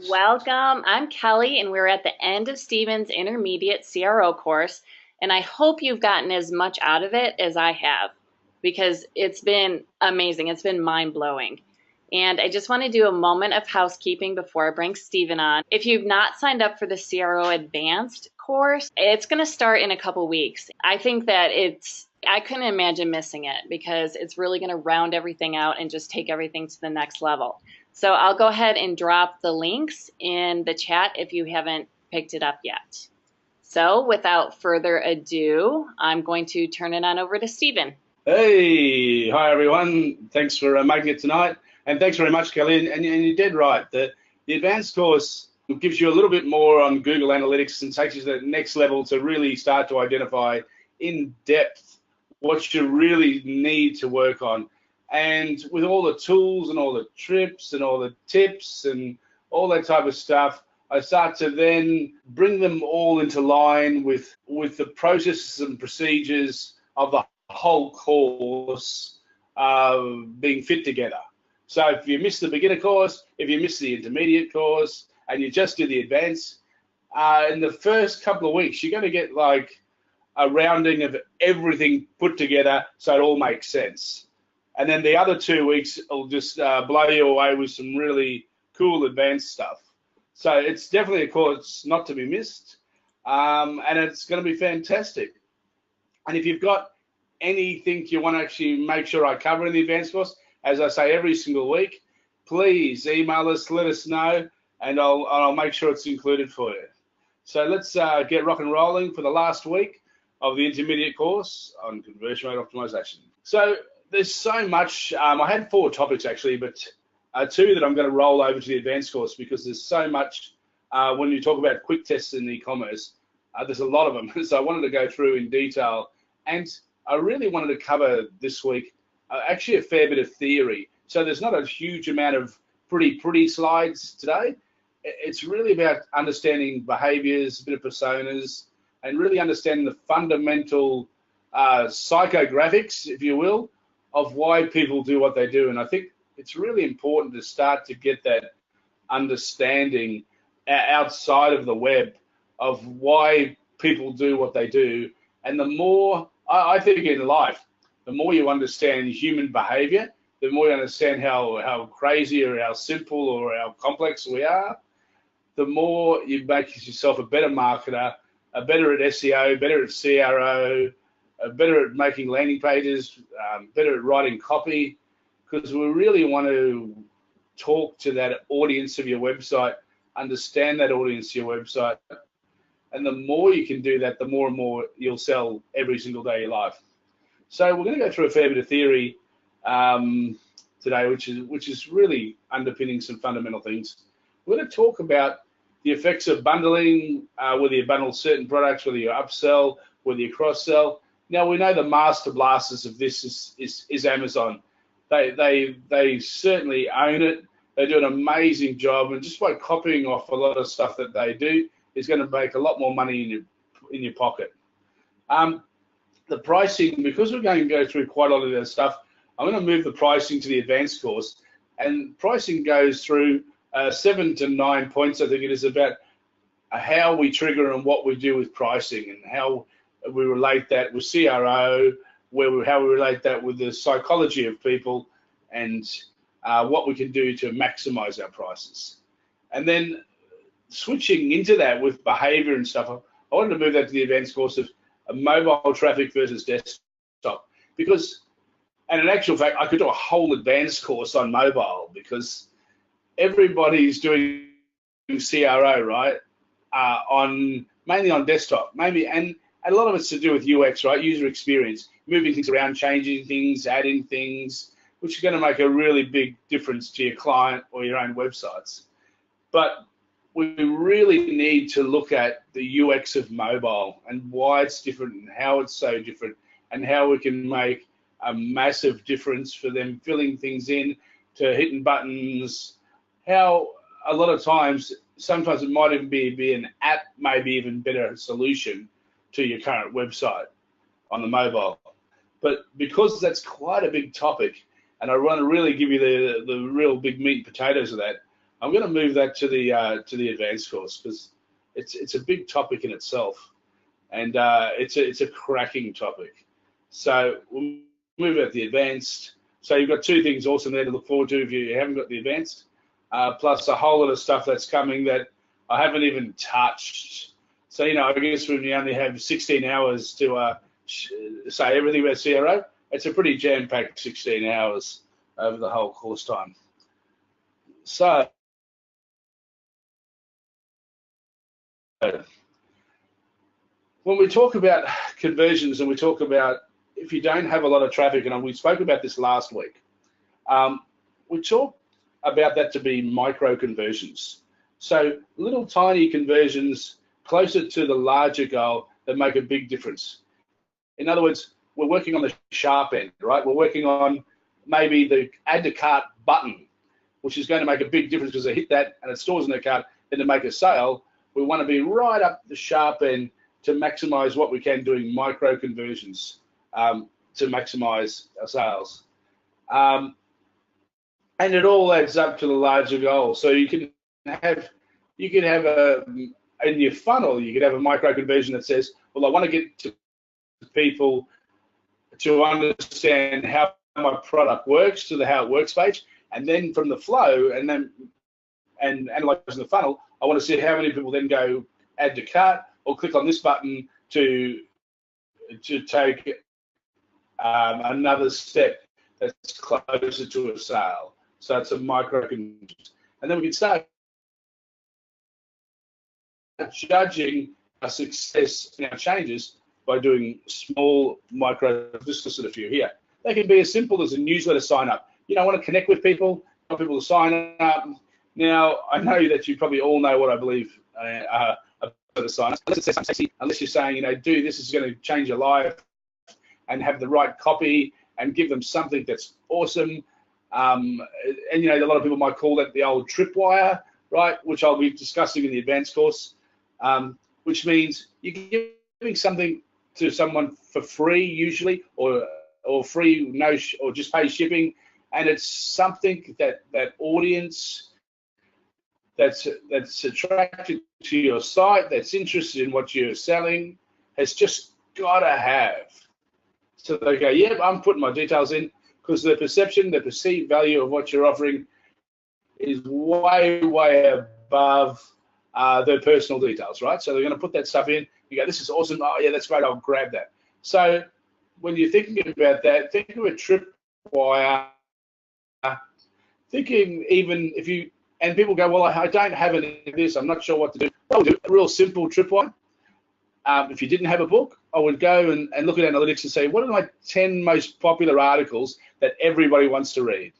Welcome. I'm Kelly, and we're at the end of Stephen's Intermediate CRO course, and I hope you've gotten as much out of it as I have, because it's been amazing. It's been mind-blowing. And I just want to do a moment of housekeeping before I bring Stephen on. If you've not signed up for the CRO Advanced course, it's going to start in a couple weeks. I think that I couldn't imagine missing it because it's really going to round everything out and just take everything to the next level. So I'll go ahead and drop the links in the chat if you haven't picked it up yet. So without further ado, I'm going to turn it on over to Stephen. Hey, hi everyone. Thanks for making it tonight. And thanks very much, Kelly. And you did right. The advanced course gives you a little bit more on Google Analytics and takes you to the next level to really start to identify in depth what you really need to work on. And with all the tools and all the trips and all the tips and all that type of stuff, I start to then bring them all into line with the processes and procedures of the whole course being fit together. So if you miss the beginner course, if you miss the intermediate course, and you just do the advanced, in the first couple of weeks, you're going to get like a rounding of everything put together so it all makes sense. And then the other 2 weeks will just blow you away with some really cool advanced stuff. So it's definitely a course not to be missed, and it's going to be fantastic. And if you've got anything you want to actually make sure I cover in the advanced course, as I say every single week, please email us, let us know, and I'll make sure it's included for you. So let's get rock and rolling for the last week of the intermediate course on conversion rate optimization. So there's so much. I had 4 topics actually, but 2 that I'm going to roll over to the advanced course because there's so much when you talk about quick tests in e-commerce. There's a lot of them, so I wanted to go through in detail, and I really wanted to cover this week actually a fair bit of theory. So there's not a huge amount of pretty slides today. It's really about understanding behaviors, a bit of personas, and really understanding the fundamental psychographics, if you will, of why people do what they do. And I think it's really important to start to get that understanding outside of the web of why people do what they do. And the more, I think in life, the more you understand human behavior, the more you understand how crazy or how simple or how complex we are, the more you make yourself a better marketer, better at SEO, better at CRO, better at making landing pages, better at writing copy, because we really want to talk to that audience of your website, understand that audience of your website, and the more you can do that, the more and more you'll sell every single day of your life. So we're going to go through a fair bit of theory today, which is really underpinning some fundamental things. We're going to talk about the effects of bundling, whether you bundle certain products, whether you upsell, whether you cross-sell. Now we know the master blasters of this is Amazon. They certainly own it. They do an amazing job, and just by copying off a lot of stuff that they do is going to make a lot more money in your pocket. The pricing, because we're going to go through quite a lot of that stuff, I'm going to move the pricing to the advanced course, and pricing goes through 7 to 9 points. I think it is about how we trigger and what we do with pricing, and how we relate that with CRO, how we relate that with the psychology of people, and what we can do to maximize our prices. And then switching into that with behavior and stuff, I wanted to move that to the advanced course of mobile traffic versus desktop, because, and in actual fact, I could do a whole advanced course on mobile because everybody's doing CRO, right? Mainly on desktop, maybe, and a lot of it's to do with UX, right? User experience, moving things around, changing things, adding things, which is going to make a really big difference to your client or your own websites. But we really need to look at the UX of mobile and why it's different and how it's so different, and how we can make a massive difference for them filling things in, to hitting buttons, how a lot of times, sometimes it might even be an app, maybe even better solution to your current website on the mobile. But because that's quite a big topic, and I want to really give you the real big meat and potatoes of that, I'm going to move that to the advanced course because it's a big topic in itself, and it's a cracking topic. So we'll move at the advanced. So you've got two things awesome there to look forward to if you haven't got the advanced, plus a whole lot of stuff that's coming that I haven't even touched. So, I guess when you only have 16 hours to say everything about CRO, it's a pretty jam-packed 16 hours over the whole course time. So, when we talk about conversions and we talk about if you don't have a lot of traffic, and we spoke about this last week, we talk about that to be micro conversions. So little tiny conversions closer to the larger goal that make a big difference. In other words, we're working on the sharp end, right? We're working on maybe the add to cart button, which is going to make a big difference because they hit that and it stores in their cart. Then to make a sale, we want to be right up the sharp end to maximize what we can doing micro conversions to maximize our sales. And it all adds up to the larger goal. So you can have in your funnel, you could have a micro conversion that says, well, I want to get to people to understand how my product works to the how it works page, and then from the flow and analyzing the funnel, I want to see how many people then go add to cart or click on this button to take another step that's closer to a sale. So it's a micro conversion, and then we can start judging our success and our changes by doing small micro, just listed a few here. They can be as simple as a newsletter sign up. I want to connect with people, I want people to sign up. Now, I know that you probably all know what I believe about a sign up. Unless it says something sexy, unless you're saying, do this is going to change your life and have the right copy and give them something that's awesome. And a lot of people might call that the old tripwire, right? Which I'll be discussing in the advanced course, which means you're giving something to someone for free usually, or free or just pay shipping, and it's something that audience that's attracted to your site, that's interested in what you're selling, has just got to have. So they go, yep, I'm putting my details in, because the perceived value of what you're offering is way, way above their personal details, right? So they're going to put that stuff in. You go, this is awesome. Oh, yeah, that's great. I'll grab that. So when you're thinking about that, think of a tripwire. Thinking even if you, and people go, well, I don't have any of this. I'm not sure what to do. I'll do a real simple tripwire. If you didn't have a book, I would go and look at analytics and say, what are my 10 most popular articles that everybody wants to read?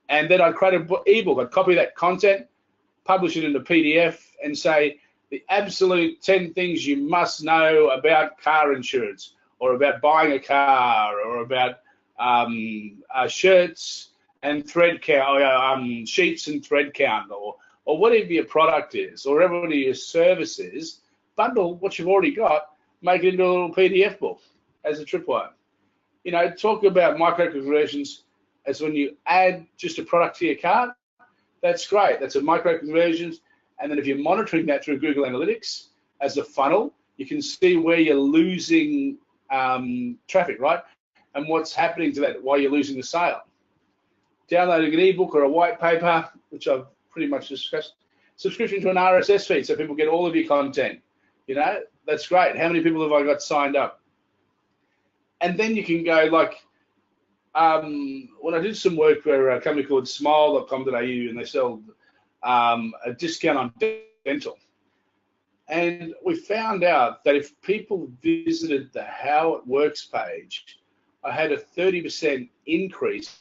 And then I'd create an ebook. I'd copy that content, publish it in a PDF, and say the absolute 10 things you must know about car insurance, or about buying a car, or about shirts and thread count, sheets and thread count, or whatever your product is, or whatever your service is. Bundle what you've already got, make it into a little PDF book as a tripwire. Talk about micro conversions as when you add just a product to your cart. That's great. That's a micro conversions. And then if you're monitoring that through Google Analytics as a funnel, you can see where you're losing traffic, right? And what's happening to that, why you're losing the sale. Downloading an ebook or a white paper, which I've pretty much discussed. Subscription to an RSS feed so people get all of your content. That's great. How many people have I got signed up? And then you can go like, when I did some work for a company called smile.com.au, and they sell a discount on dental. And we found out that if people visited the How It Works page, I had a 30% increase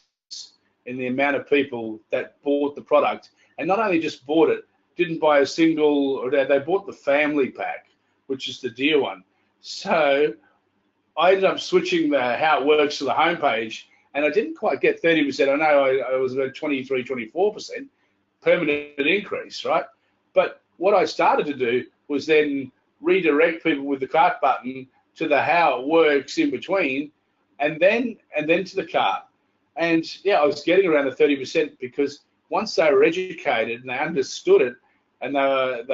in the amount of people that bought the product. And not only just bought it, didn't buy a single, or they bought the family pack, which is the dear one. So I ended up switching the How It Works to the homepage, and I didn't quite get 30%. I know I was about 23, 24% permanent increase, right? But what I started to do was then redirect people with the cart button to the How It Works in between, and then to the cart. And yeah, I was getting around the 30% because once they were educated and they understood it, and then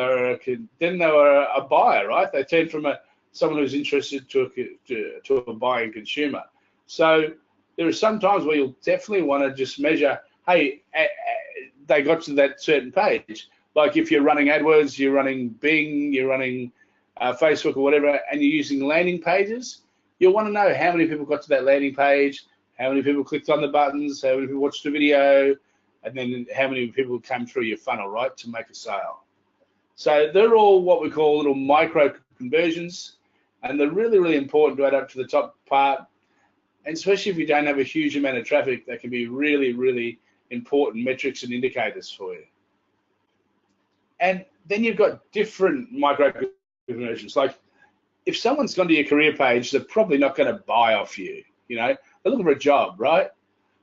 they were a buyer, right? They turned from someone who's interested to a buying consumer. So there are some times where you'll definitely want to just measure, hey, they got to that certain page. Like if you're running AdWords, you're running Bing, you're running Facebook or whatever, and you're using landing pages, you'll want to know how many people got to that landing page, how many people clicked on the buttons, how many people watched the video, and then how many people came through your funnel, right, to make a sale. So they're all what we call little micro conversions, and they're really, really important to add up to the top part. And especially if you don't have a huge amount of traffic, they can be really, really important metrics and indicators for you. And then you've got different micro conversions. Like if someone's gone to your career page, they're probably not going to buy off you. You know, they're looking for a job, right?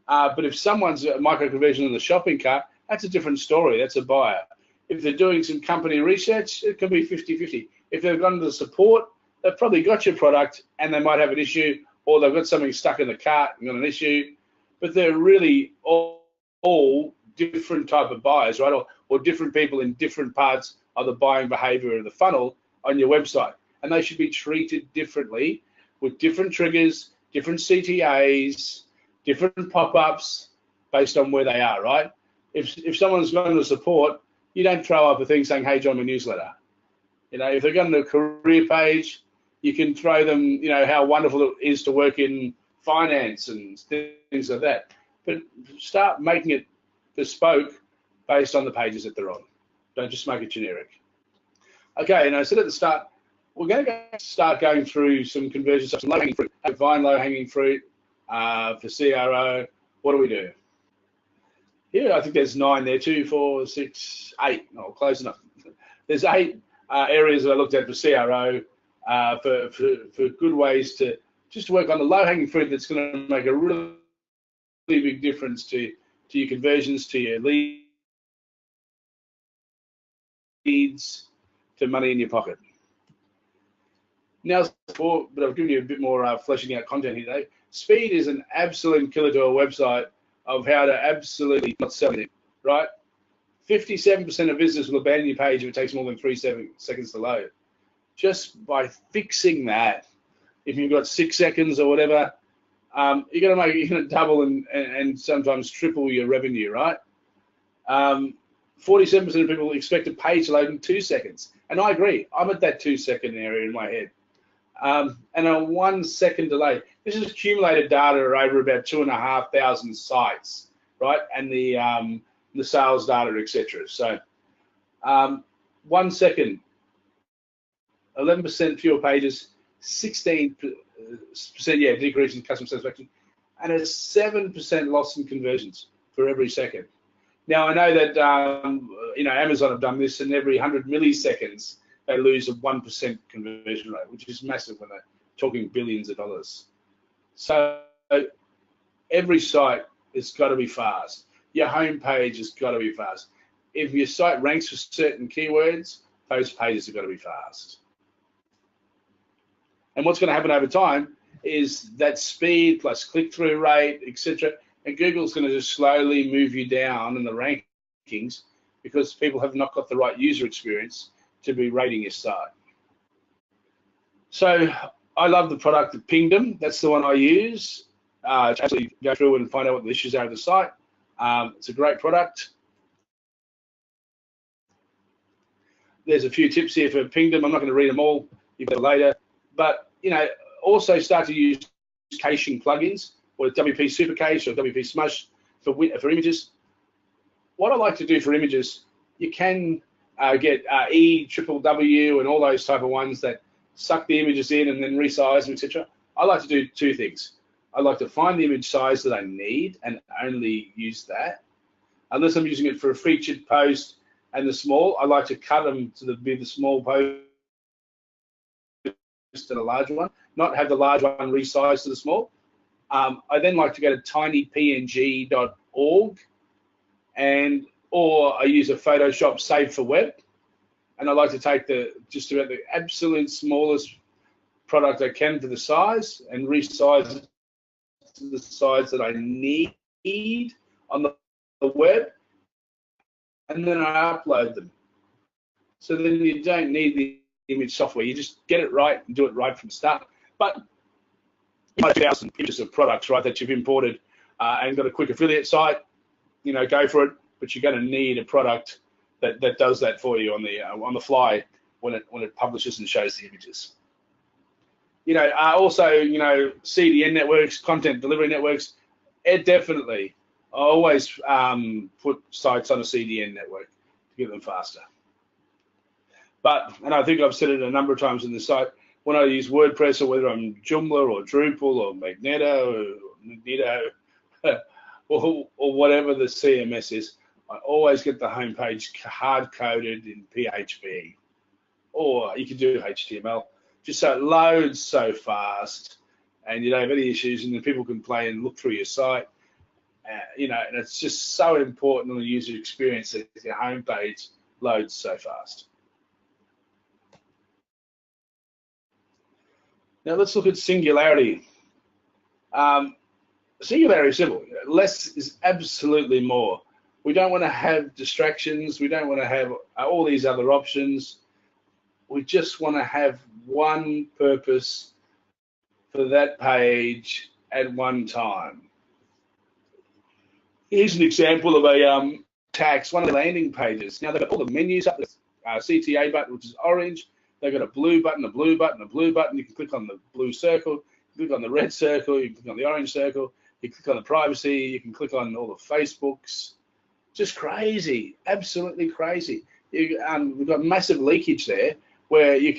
But if someone's a micro conversion in the shopping cart, that's a different story. That's a buyer. If they're doing some company research, it could be 50-50. If they've gone to the support, they've probably got your product and they might have an issue, or they've got something stuck in the cart and got an issue, but they're really all different type of buyers, right? Or different people in different parts of the buying behavior of the funnel on your website. And they should be treated differently with different triggers, different CTAs, different pop-ups based on where they are, right? If someone's going to support, you don't throw up a thing saying, hey, join my newsletter. You know, if they're going to a career page, you can throw them, you know, how wonderful it is to work in finance and things like that. But start making it bespoke based on the pages that they're on. Don't just make it generic. Okay, and I said at the start, we're going to start going through some conversions, some low-hanging fruit. Find low-hanging fruit for CRO. What do we do? Here, I think there's 9 there, 2, 4, 6, 8. Oh, close enough. There's 8 areas that I looked at for CRO for good ways to just work on the low-hanging fruit that's going to make a really big difference to your conversions, to your leads, to money in your pocket. Now, but I've given you a bit more fleshing out content here today. Speed is an absolute killer to a website of how to absolutely not sell it, right? 57% of visitors will abandon your page if it takes more than 3 seconds to load. Just by fixing that, if you've got 6 seconds or whatever, you're going to double and sometimes triple your revenue, right? 47% of people expect a page to load in 2 seconds, and I agree. I'm at that 2-second area in my head. And a 1 second delay. This is accumulated data over about 2,500 sites, right? And the sales data, etc. So 1 second, 11% fewer pages, 16% decrease in customer satisfaction, and a 7% loss in conversions for every second. Now I know that Amazon have done this, and every 100 milliseconds they lose a 1% conversion rate, which is massive when they're talking billions of dollars. So every site has got to be fast. Your home page has got to be fast. If your site ranks for certain keywords, those pages have got to be fast. And what's going to happen over time is that speed plus click-through rate, etc. And Google's going to just slowly move you down in the rankings because people have not got the right user experience to be rating your site. So I love the product at Pingdom. That's the one I use to actually go through and find out what the issues are of the site. It's a great product. There's a few tips here for Pingdom. I'm not going to read them all. You've got it later. But, also start to use caching plugins or WP Supercache or WP Smush for images. What I like to do for images, you can get eWWW and all those type of ones that suck the images in and then resize them, etc. I like to do 2 things. I like to find the image size that I need and only use that. Unless I'm using it for a featured post and the small, I like to cut them to be the small post to the large one, not have the large one resized to the small. I then like to go to tinypng.org or I use a Photoshop Save for Web, and I like to take just about the absolute smallest product I can for the size and resize it to the size that I need on the web, and then I upload them. So then you don't need the image software. You just get it right and do it right from the start. But you might have 1,000 images of products, right, that you've imported and got a quick affiliate site. You know, go for it. But you're going to need a product that does that for you on the fly when it publishes and shows the images. You know, also, you know, CDN networks, content delivery networks, definitely. I always put sites on a CDN network to get them faster. But, and I think I've said it a number of times in the site, when I use WordPress, or whether I'm Joomla or Drupal or Magneto or whatever the CMS is, I always get the homepage hard-coded in PHP, or you can do HTML, just so it loads so fast and you don't have any issues, and then people can play and look through your site. You know, and it's just so important on the user experience that your homepage loads so fast. Now let's look at singularity. Singularity is simple. Less is absolutely more. We don't want to have distractions. We don't want to have all these other options. We just want to have one purpose for that page at one time. Here's an example of a tax, one of the landing pages. Now they've got all the menus up, the CTA button, which is orange. They've got a blue button, a blue button, a blue button. You can click on the blue circle, you click on the red circle, you can click on the orange circle, you click on the privacy, you can click on all the Facebooks. Just crazy, absolutely crazy. We've got massive leakage there where your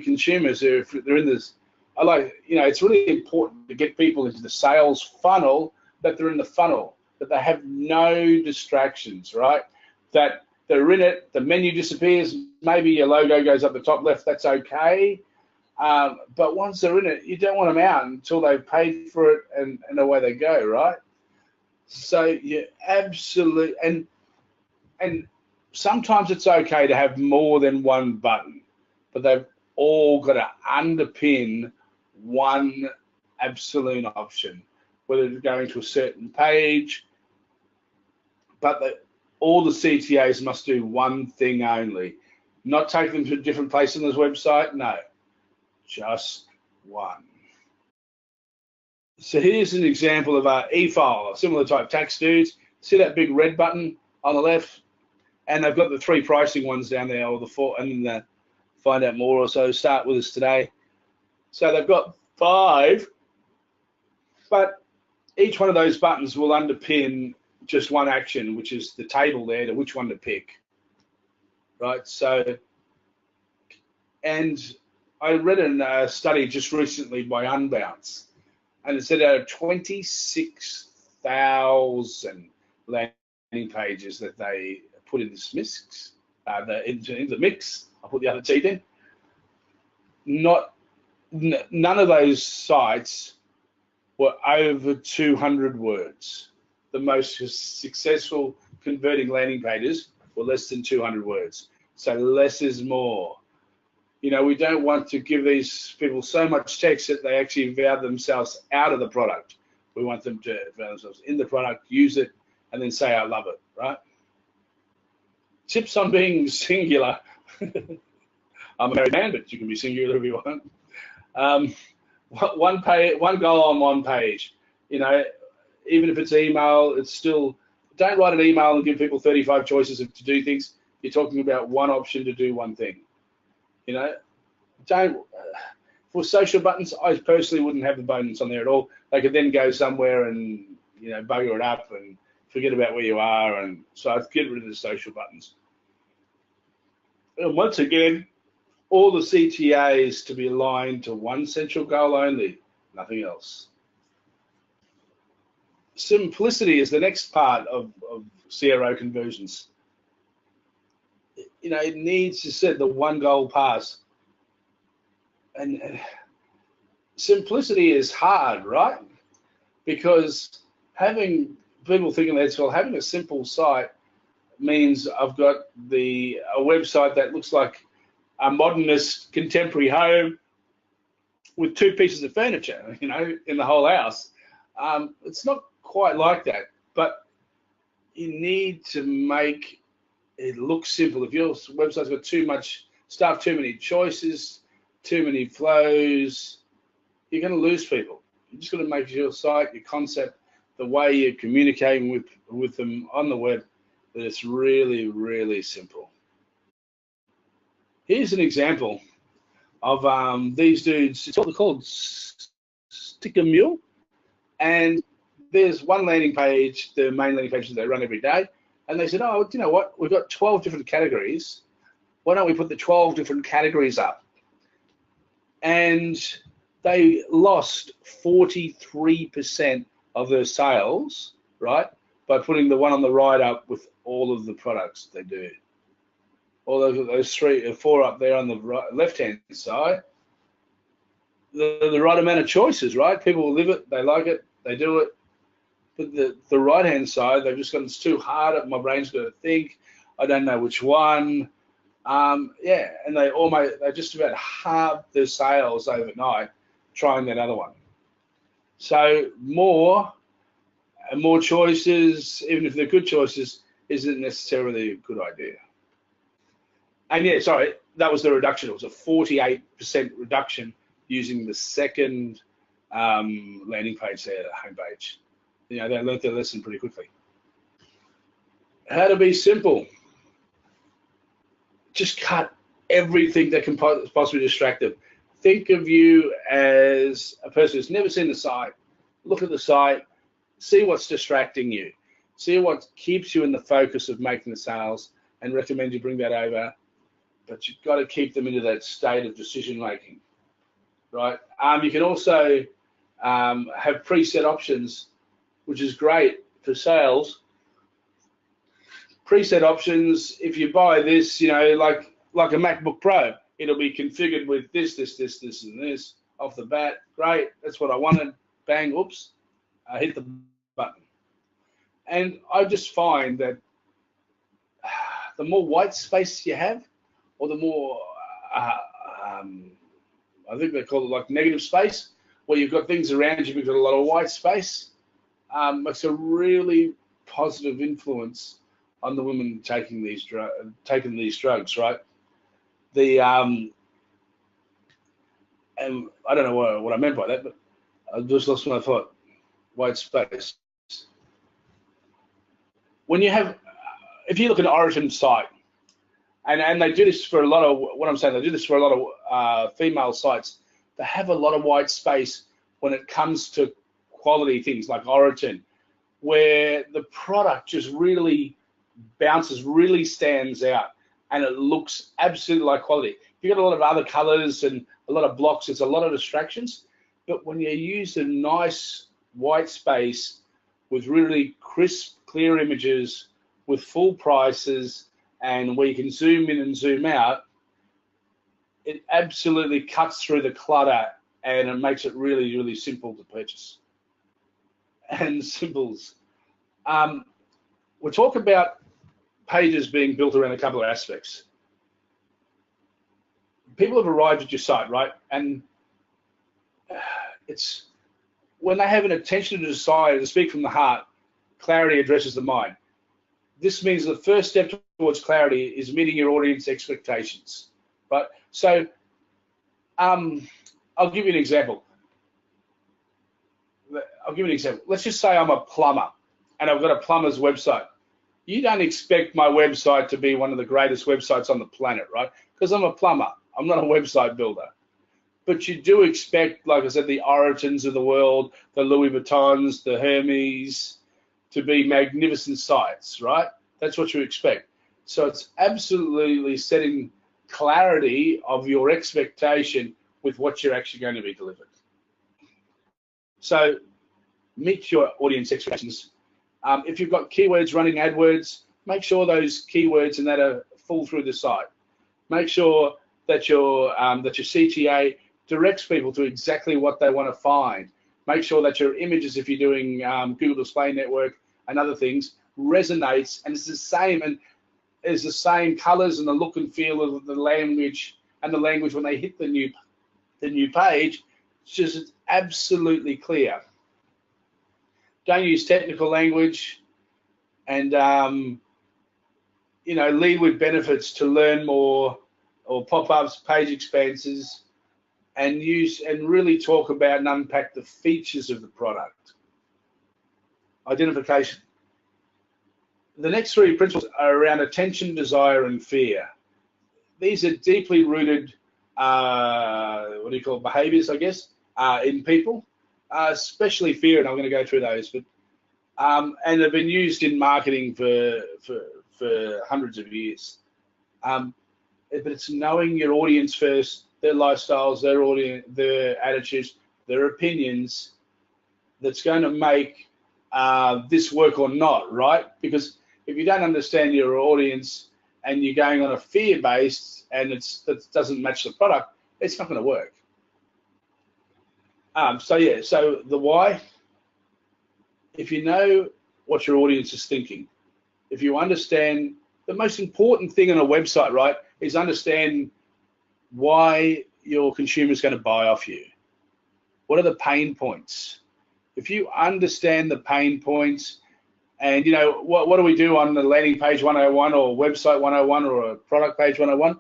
consumers, if they're in this, you know, it's really important to get people into the sales funnel, that they're in the funnel, that they have no distractions, right? That they're in it, the menu disappears, maybe your logo goes up the top left, that's okay. But once they're in it, you don't want them out until they've paid for it and away they go, right? So you absolutely, and sometimes it's okay to have more than one button, but they've all got to underpin one absolute option, whether it's going to a certain page, but all the CTAs must do one thing only. Not take them to a different place on this website, no, just one. So here's an example of our e-file, a similar type tax dudes. See that big red button on the left? And they've got the 3 pricing ones down there, or the 4, and then find out more or so, start with us today. So they've got 5, but each one of those buttons will underpin just one action, which is the table there to which one to pick, right? So, and I read a study just recently by Unbounce, and it said out of 26,000 landing pages that they put in this mix, into the mix, I put the other teeth in, none of those sites were over 200 words. The most successful converting landing pages were less than 200 words. So less is more. You know, we don't want to give these people so much text that they actually vow themselves out of the product. We want them to vow themselves in the product, use it, and then say, I love it, right? Tips on being singular. I'm a married man, but you can be singular if you want. One goal on one page. You know, even if it's email, it's still, don't write an email and give people 35 choices to do things. You're talking about one option to do one thing. You know, for social buttons, I personally wouldn't have the buttons on there at all. They could then go somewhere and, you know, bugger it up and forget about where you are. And so I'd get rid of the social buttons. And once again, all the CTAs to be aligned to one central goal only, nothing else. Simplicity is the next part of CRO conversions. You know, it needs to set the one goal pass. And simplicity is hard, right? Because having people thinking that, well, having a simple site means I've got a website that looks like a modernist contemporary home with 2 pieces of furniture, you know, in the whole house. It's not quite like that, but you need to make it looks simple. If your website's got too much stuff, too many choices, too many flows, you're going to lose people. You just got to make your site, your concept, the way you're communicating with them on the web, that it's really, really simple. Here's an example of these dudes. It's what they're called, Sticker Mule. And there's one landing page, the main landing page that they run every day. And they said, oh, you know what? We've got 12 different categories. Why don't we put the 12 different categories up? And they lost 43% of their sales, right, by putting the one on the right up with all of the products they do. All those 3 or 4 up there on the right, left-hand side, the right amount of choices, right? People will live it, they like it, they do it. But the right-hand side, they've just gone, it's too hard, my brain's got to think, I don't know which one. Yeah, and they just about halved their sales overnight trying that other one. So more and more choices, even if they're good choices, isn't necessarily a good idea. And yeah, sorry, that was the reduction. It was a 48% reduction using the second landing page there, the homepage. You know, they learned their lesson pretty quickly. How to be simple. Just cut everything that can possibly distract them. Think of you as a person who's never seen the site. Look at the site, see what's distracting you, see what keeps you in the focus of making the sales, and recommend you bring that over. But you've got to keep them into that state of decision making, right? You can also have preset options, which is great for sales. Preset options, if you buy this, you know, like a MacBook Pro, it'll be configured with this, and this off the bat. Great, that's what I wanted. Bang, oops, I hit the button. And I just find that the more white space you have, or the more, I think they call it like negative space, where you've got things around you, you've got a lot of white space, makes a really positive influence on the women taking these drugs, right? And I don't know what I meant by that, but I just lost my thought. White space. When you have, if you look at an Origin site, and they do this for a lot of, what I'm saying, they do this for a lot of female sites, they have a lot of white space when it comes to quality things like Origin, where the product just really bounces, really stands out, and it looks absolutely like quality. If you've got a lot of other colors and a lot of blocks, it's a lot of distractions. But when you use a nice white space with really crisp, clear images, with full prices, and where you can zoom in and zoom out, it absolutely cuts through the clutter, and it makes it really, really simple to purchase. And simples. We'll talk about pages being built around a couple of aspects. People have arrived at your site, right? And it's when they have an attention to desire to speak from the heart, clarity addresses the mind. This means the first step towards clarity is meeting your audience expectations, right? So I'll give you an example. Let's just say I'm a plumber and I've got a plumber's website. You don't expect my website to be one of the greatest websites on the planet, right? Because I'm a plumber. I'm not a website builder. But you do expect, like I said, the Origins of the world, the Louis Vuittons, the Hermes, to be magnificent sites, right? That's what you expect. So it's absolutely setting clarity of your expectation with what you're actually going to be delivered. So meet your audience expectations. If you've got keywords running AdWords, make sure those keywords and that are full through the site. Make sure that your CTA directs people to exactly what they want to find. Make sure that your images, if you're doing Google Display Network and other things, resonates, and it's the same, and it's the same colors and the look and feel of the language, and the language when they hit the new page. It's just absolutely clear. Don't use technical language, and lead with benefits to learn more, or pop-ups, page expanses, and really talk about and unpack the features of the product. Identification. The next three principles are around attention, desire, and fear. These are deeply rooted, behaviors, I guess, in people, especially fear, and I'm going to go through those. But and have been used in marketing for hundreds of years. But it's knowing your audience first, their lifestyles, their attitudes, their opinions, that's going to make this work or not, right? Because if you don't understand your audience and you're going on a fear-based and that doesn't match the product, it's not going to work. So the why, if you know what your audience is thinking, if you understand, the most important thing on a website, right, is understand why your consumer is going to buy off you. What are the pain points? If you understand the pain points, and what do we do on the landing page 101 or website 101 or a product page 101?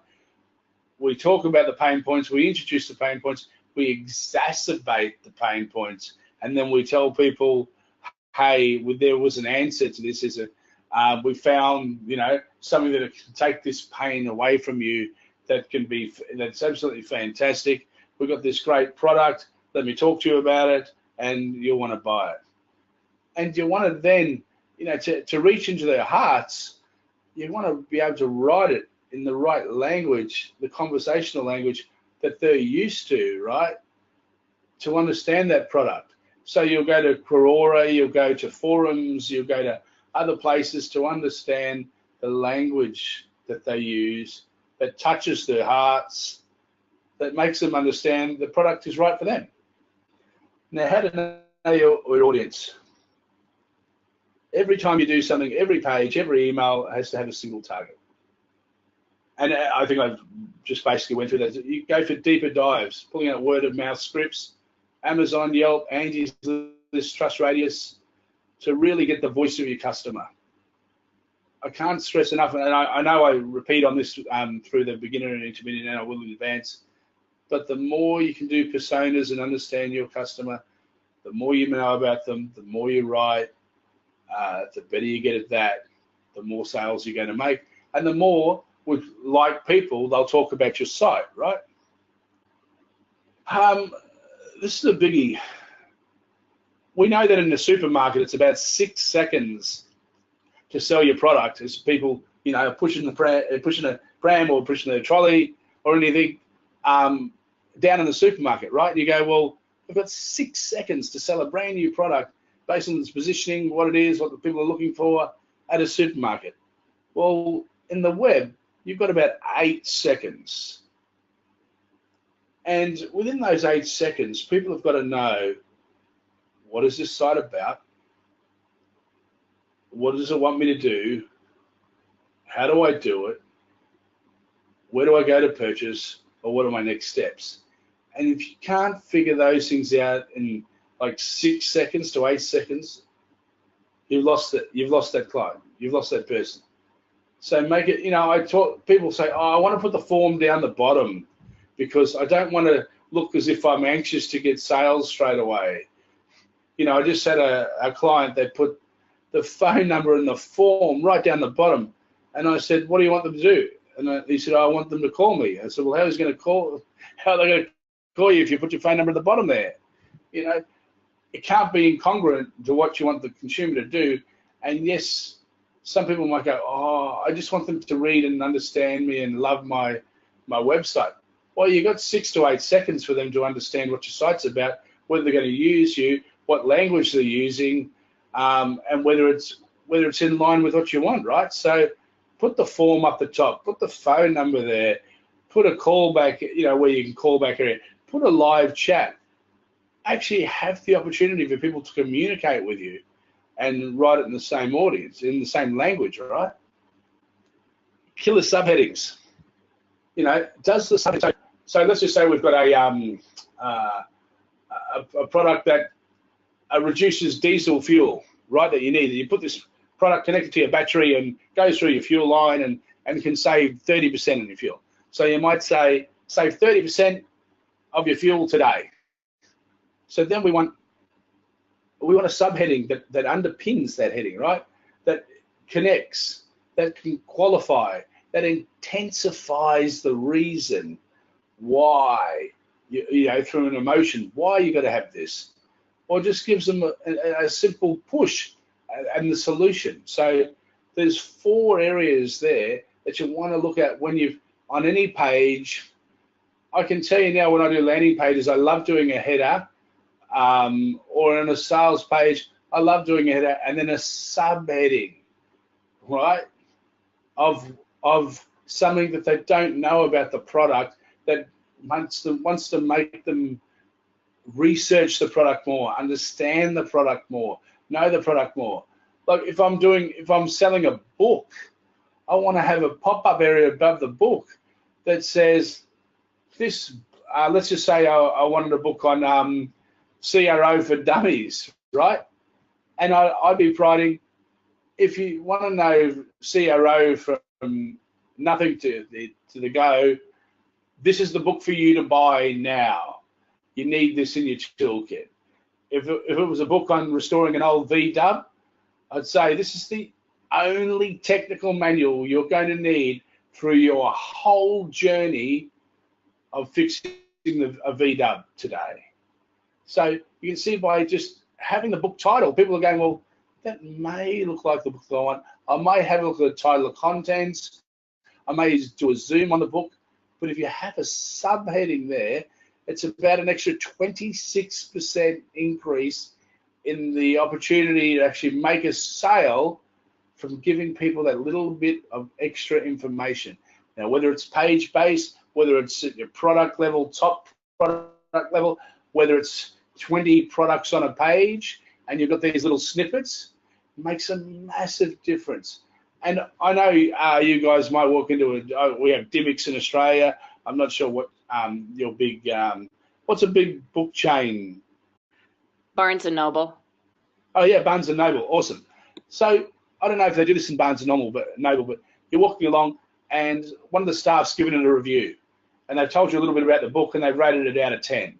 We talk about the pain points, we introduce the pain points, we exacerbate the pain points, and then we tell people, hey, there was an answer to this. We found something that can take this pain away from you, that's absolutely fantastic. We've got this great product, let me talk to you about it, and you'll want to buy it. And you want to then, to reach into their hearts, you want to be able to write it in the right language, the conversational language that they're used to, right? To understand that product. So you'll go to Quora, you'll go to forums, you'll go to other places to understand the language that they use that touches their hearts, that makes them understand the product is right for them. Now, how to know your audience? Every time you do something, every page, every email has to have a single target. And I think I've just basically went through that. You go for deeper dives, pulling out word of mouth scripts, Amazon, Yelp, Angie's List, Trust Radius, to really get the voice of your customer. I can't stress enough, and I know I repeat on this through the beginner and intermediate, and I will in advance, but the more you can do personas and understand your customer, the more you know about them, the more you write, the better you get at that, the more sales you're going to make, and the more, with like people, they'll talk about your site, right? This is a biggie. We know that in the supermarket, it's about 6 seconds to sell your product as people, pushing a pram or pushing a trolley or anything down in the supermarket, right? And you go, well, I've got 6 seconds to sell a brand new product based on its positioning, what it is, what the people are looking for at a supermarket. Well, in the web, you've got about 8 seconds. And within those 8 seconds, people have got to know, what is this site about? What does it want me to do? How do I do it? Where do I go to purchase? Or what are my next steps? And if you can't figure those things out in like 6 seconds to 8 seconds, you've lost it. You've lost that client. You've lost that person. So make it, people say, oh, I want to put the form down the bottom because I don't want to look as if I'm anxious to get sales straight away. I just had a client that put the phone number in the form right down the bottom. And I said, what do you want them to do? And he said, I want them to call me. I said, well, how are they going to call you if you put your phone number at the bottom there? It can't be incongruent to what you want the consumer to do. And yes, some people might go, oh, I just want them to read and understand me and love my website. Well, you've got 6 to 8 seconds for them to understand what your site's about, whether they're going to use you, what language they're using, and whether it's in line with what you want, right? So put the form up the top, put the phone number there, put a callback, where you can call back area, put a live chat. Actually have the opportunity for people to communicate with you and write it in the same audience, in the same language, right? Killer subheadings. Does the subheading, so let's just say we've got a product that reduces diesel fuel, right, that you need. You put this product connected to your battery and goes through your fuel line and can save 30% on your fuel. So you might say, save 30% of your fuel today. So then we want a subheading that underpins that heading, right? That connects, that can qualify, that intensifies the reason why, you know, through an emotion, why you got to have this, or just gives them a simple push and the solution. So there's 4 areas there that you want to look at when you've on any page. I can tell you now, when I do landing pages, I love doing a header, or on a sales page, I love doing a header and then a subheading, right, of something that they don't know about the product, that wants to make them research the product more, understand the product more, know the product more. Like if I'm selling a book, I want to have a pop-up area above the book that says this. Let's just say I wanted a book on CRO for dummies, right? And I'd be writing, if you want to know CRO from nothing to the go, this is the book for you to buy now. You need this in your toolkit. If it was a book on restoring an old VW, I'd say this is the only technical manual you're going to need through your whole journey of fixing a VW today. So you can see by just having the book title, people are going, well, that may look like the book that I want. I may have a look at the title of contents. I may do a zoom on the book. But if you have a subheading there, it's about an extra 26% increase in the opportunity to actually make a sale from giving people that little bit of extra information. Now, whether it's page-based, whether it's at your product level, top product level, whether it's 20 products on a page and you've got these little snippets, it makes a massive difference. And I know you guys might walk into we have Dimmicks in Australia. I'm not sure what your big, what's a big book chain? Barnes & Noble. Oh yeah, Barnes & Noble, awesome. So I don't know if they do this in Barnes & Noble, but you're walking along and one of the staff's given it a review and they've told you a little bit about the book and they've rated it out of 10.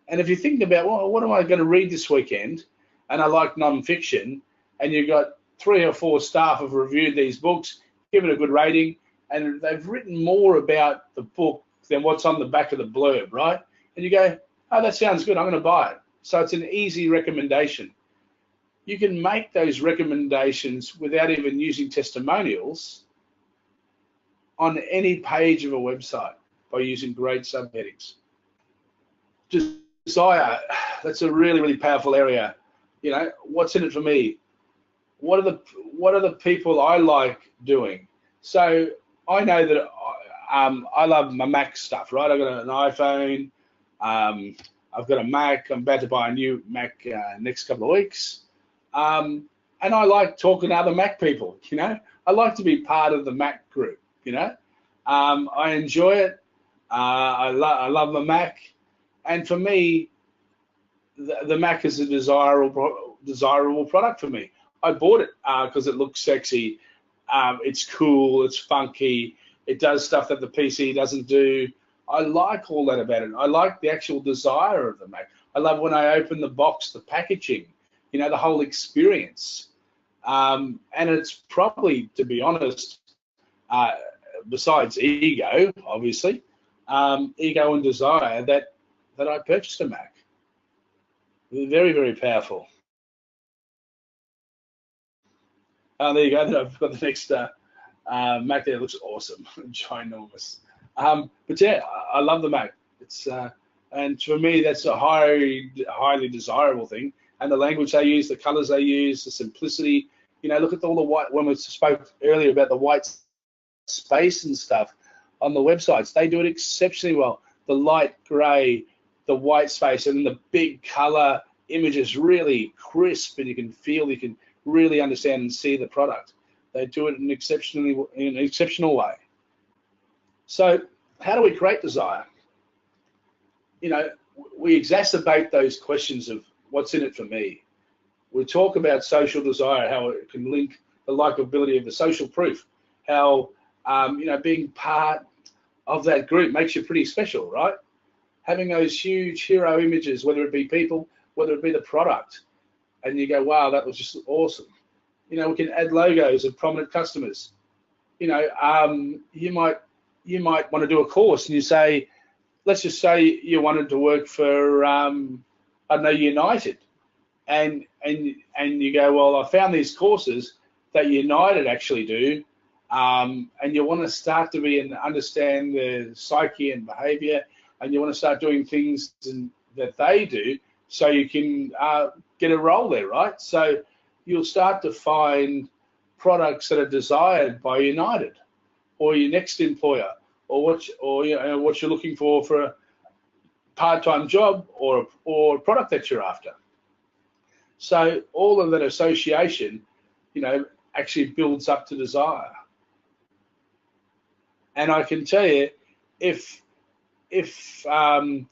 And if you're thinking about, well, what am I going to read this weekend? And I like non-fiction, and you've got 3 or 4 staff have reviewed these books, given a good rating, and they've written more about the book than what's on the back of the blurb, right? And you go, oh, that sounds good, I'm going to buy it. So it's an easy recommendation. You can make those recommendations without even using testimonials on any page of a website by using great subheadings. Desire, that's a really, really powerful area. You know, what's in it for me? What are the people I like doing? So I know that I love my Mac stuff, right? I've got an iPhone, I've got a Mac. I'm about to buy a new Mac next couple of weeks, and I like talking to other Mac people. You know, I like to be part of the Mac group. You know, I enjoy it. I love my Mac, and for me, the Mac is a desirable product for me. I bought it because it looks sexy, it's cool, it's funky, it does stuff that the PC doesn't do. I like all that about it. I like the actual desire of the Mac. I love when I open the box, the packaging, you know, the whole experience. And it's probably, to be honest, besides ego, obviously, ego and desire, that I purchased a Mac. Very, very powerful. There you go. I've got the next Mac there. It looks awesome, ginormous. But yeah, I love the Mac. It's and for me, that's a highly desirable thing. And the language they use, the colors they use, the simplicity. You know, look at all the white. When we spoke earlier about the white space and stuff on the websites, they do it exceptionally well. The light gray, the white space, and then the big color images, really crisp, and you can really understand and see the product. They do it in an exceptional way. So how do we create desire? You know, we exacerbate those questions of what's in it for me. We talk about social desire, how it can link the likability of the social proof, how being part of that group makes you pretty special, right? Having those huge hero images, whether it be people, whether it be the product, and you go, wow, that was just awesome. We can add logos of prominent customers. You might want to do a course, and you say, let's just say you wanted to work for I don't know, United, and you go, well, I found these courses that United actually do, and you want to start to understand the psyche and behavior, and you want to start doing things that they do, so you can get a role there, right? So you'll start to find products that are desired by United or your next employer, or what you're looking for a part-time job or a product that you're after. So all of that association, actually builds up to desire. And I can tell you, if the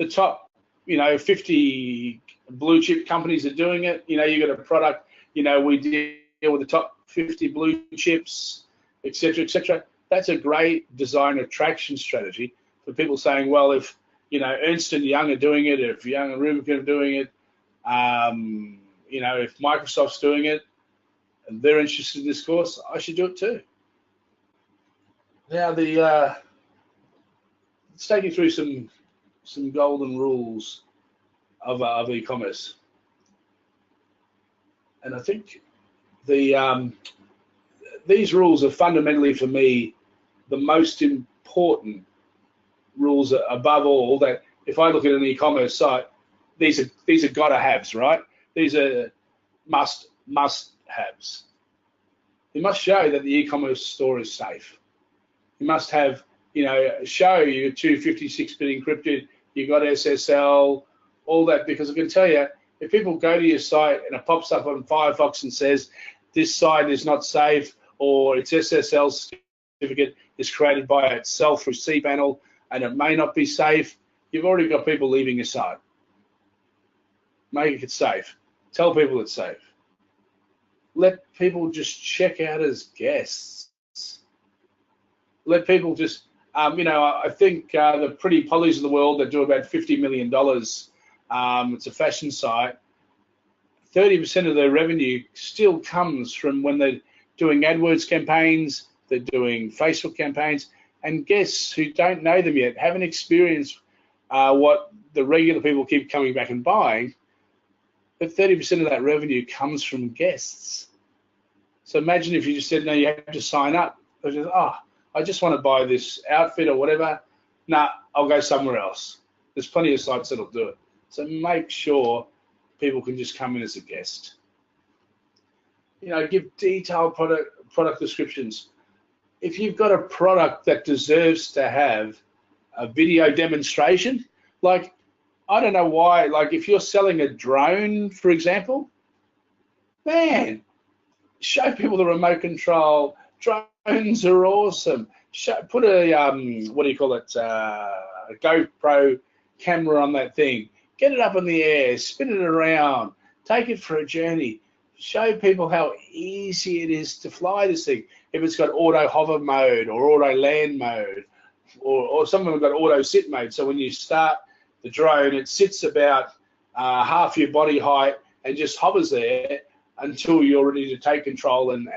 top 50 blue chip companies are doing it, you got a product, we deal with the top 50 blue chips, etc. That's a great design attraction strategy for people saying, well, if Ernst & Young are doing it, if Young and Rubicon are doing it, if Microsoft's doing it and they're interested in this course, I should do it too. Now let's take you through some golden rules of e-commerce, and I think these rules are fundamentally, for me, the most important rules above all. That if I look at an e-commerce site, these are gotta haves, right? These are must haves. You must show that the e-commerce store is safe. You must have, show your 256-bit encrypted, you got SSL, all that, because I can tell you, if people go to your site and it pops up on Firefox and says this site is not safe, or its SSL certificate is created by itself through cPanel and it may not be safe, you've already got people leaving your site. Make it safe. Tell people it's safe. Let people just check out as guests. Let people just, I think the Pretty Pollies of the world that do about $50 million, it's a fashion site, 30% of their revenue still comes from when they're doing AdWords campaigns, they're doing Facebook campaigns, and guests who don't know them yet, haven't experienced what the regular people keep coming back and buying, but 30% of that revenue comes from guests. So imagine if you just said, no, you have to sign up. I just want to buy this outfit or whatever. Nah, I'll go somewhere else. There's plenty of sites that'll do it. So make sure people can just come in as a guest. Give detailed product descriptions. If you've got a product that deserves to have a video demonstration, like, I don't know why, like if you're selling a drone, for example, man, show people the remote control. Drones are awesome. Put a, what do you call it, a GoPro camera on that thing. Get it up in the air, spin it around, take it for a journey. Show people how easy it is to fly this thing. If it's got auto hover mode or auto land mode, or some of them have got auto sit mode. So when you start the drone, it sits about half your body height and just hovers there until you're ready to take control and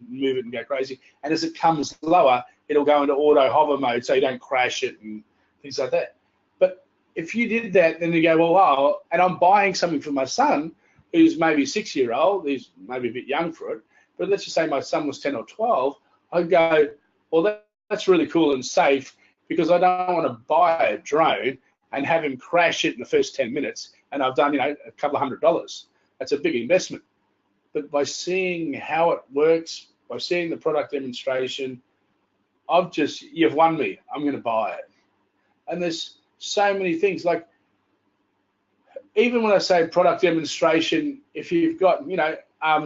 move it and go crazy. And as it comes lower, it'll go into auto hover mode so you don't crash it and things like that. But if you did that, then you go, well, wow, and I'm buying something for my son who's maybe 6-year-old, he's maybe a bit young for it, but let's just say my son was 10 or 12, I'd go, well, that's really cool and safe, because I don't want to buy a drone and have him crash it in the first 10 minutes, and I've done, a couple of $100. That's a big investment. But by seeing how it works, by seeing the product demonstration, you've won me. I'm going to buy it. And there's so many things, like, even when I say product demonstration, if you've got,